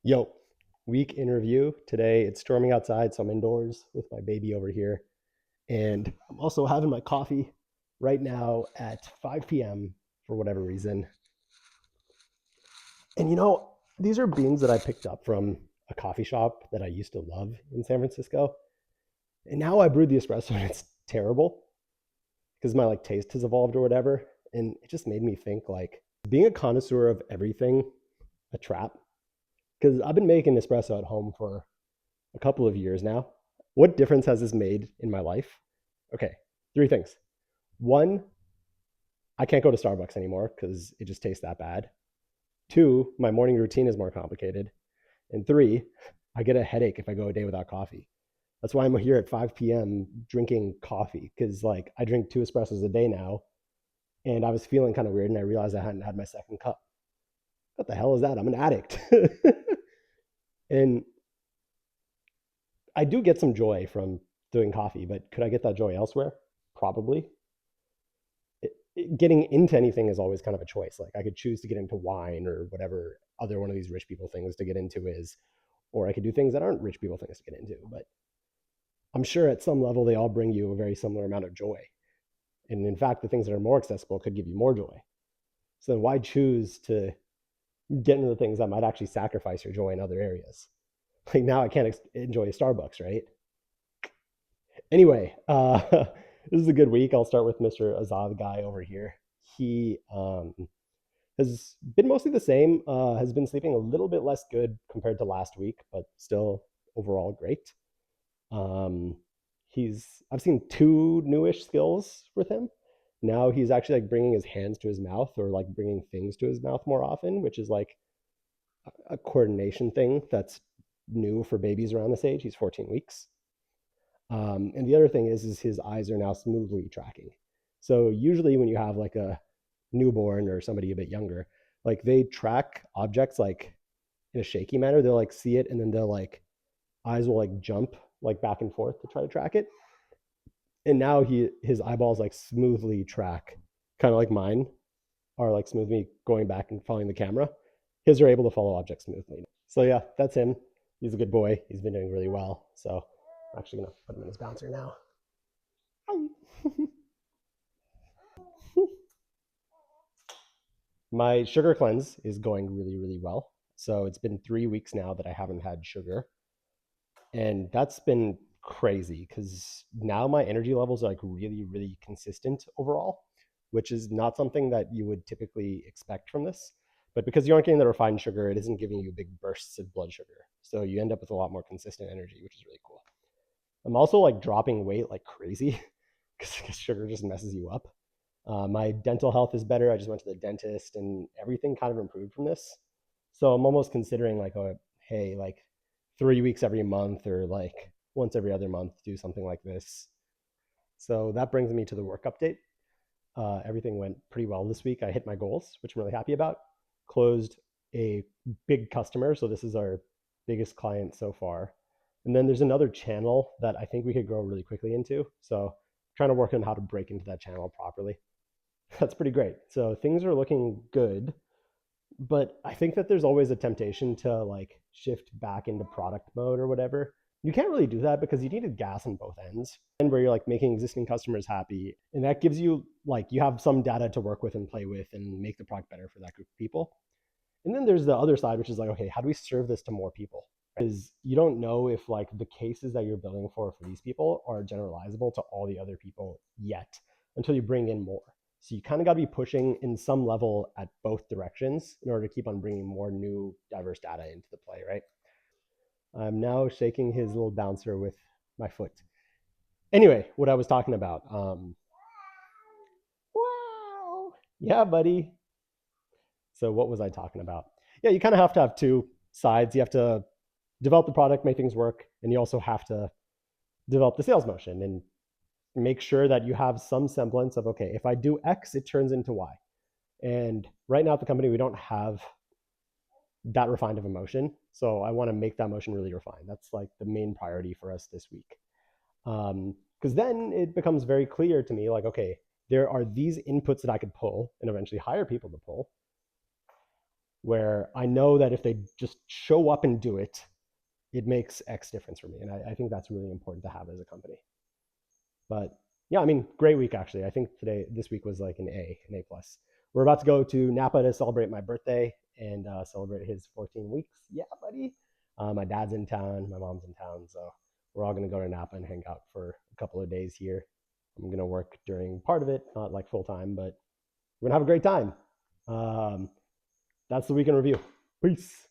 Yo, week in review. Today it's storming outside, so I'm indoors with my baby over here. And I'm also having my coffee right now at 5 p.m. for whatever reason. And these are beans that I picked up from a coffee shop that I used to love in San Francisco. And now I brewed the espresso and it's terrible because my taste has evolved or whatever. And it just made me think being a connoisseur of everything a trap? Because I've been making espresso at home for a couple of years now. What difference has this made in my life? Okay, three things. One, I can't go to Starbucks anymore because it just tastes that bad. Two, my morning routine is more complicated. And three, I get a headache if I go a day without coffee. That's why I'm here at 5 p.m. drinking coffee because I drink two espressos a day now. And I was feeling kind of weird and I realized I hadn't had my second cup. What the hell is that? I'm an addict. And I do get some joy from doing coffee, but could I get that joy elsewhere? Probably. Getting into anything is always kind of a choice. Like I could choose to get into wine or whatever other one of these rich people things to get into is, or I could do things that aren't rich people things to get into. But I'm sure at some level they all bring you a very similar amount of joy. And in fact, the things that are more accessible could give you more joy. So then why choose to get into the things that might actually sacrifice your joy in other areas? Like now I can't enjoy Starbucks, right? Anyway, this is a good week. I'll start with Mr. Azad guy over here. He has been mostly the same. Has been sleeping a little bit less good compared to last week, but still overall great. Um, he's I've seen two newish skills with him. Now he's actually bringing his hands to his mouth or bringing things to his mouth more often, which is a coordination thing that's new for babies around this age. He's 14 weeks. And the other thing is his eyes are now smoothly tracking. So usually when you have a newborn or somebody a bit younger, they track objects in a shaky manner. They'll see it and then they'll eyes will jump back and forth to try to track it. And now his eyeballs smoothly track, kind of like mine are smoothly going back and following the camera. His are able to follow objects smoothly. So yeah, that's him. He's a good boy. He's been doing really well. So I'm actually gonna put him in his bouncer now. My sugar cleanse is going really, really well. So it's been 3 weeks now that I haven't had sugar. And that's been crazy because now my energy levels are really, really consistent overall, which is not something that you would typically expect from this. But because you aren't getting the refined sugar, it isn't giving you big bursts of blood sugar. So you end up with a lot more consistent energy, which is really cool. I'm also dropping weight like crazy because sugar just messes you up. My dental health is better. I just went to the dentist and everything kind of improved from this. So I'm almost considering hey, 3 weeks every month or once every other month, do something like this. So that brings me to the work update. Everything went pretty well this week. I hit my goals, which I'm really happy about. Closed a big customer. So this is our biggest client so far. And then there's another channel that I think we could grow really quickly into. So I'm trying to work on how to break into that channel properly. That's pretty great. So things are looking good, but I think that there's always a temptation to shift back into product mode or whatever. You can't really do that because you need a gas on both ends and where you're making existing customers happy. And that gives you you have some data to work with and play with and make the product better for that group of people. And then there's the other side, which is okay, how do we serve this to more people? Because you don't know if the cases that you're building for these people are generalizable to all the other people yet until you bring in more. So you kind of got to be pushing in some level at both directions in order to keep on bringing more new diverse data into the play, right? I'm now shaking his little bouncer with my foot. Anyway, what I was talking about. Wow. Yeah, buddy. So what was I talking about? Yeah, you kind of have to have two sides. You have to develop the product, make things work, and you also have to develop the sales motion and make sure that you have some semblance of okay, if I do X, it turns into Y. And right now at the company, we don't have that refined of a motion. So I want to make that motion really refined. That's the main priority for us this week. Because then it becomes very clear to me okay, there are these inputs that I could pull and eventually hire people to pull. where I know that if they just show up and do it, it makes X difference for me. And I think that's really important to have as a company. But yeah, I mean, great week actually. I think this week was like an A plus. We're about to go to Napa to celebrate my birthday and celebrate his 14 weeks. Yeah, buddy. My dad's in town, my mom's in town, so we're all gonna go to Napa and hang out for a couple of days here. I'm gonna work during part of it, not like full time, but we're gonna have a great time. Um, that's the weekend review. Peace.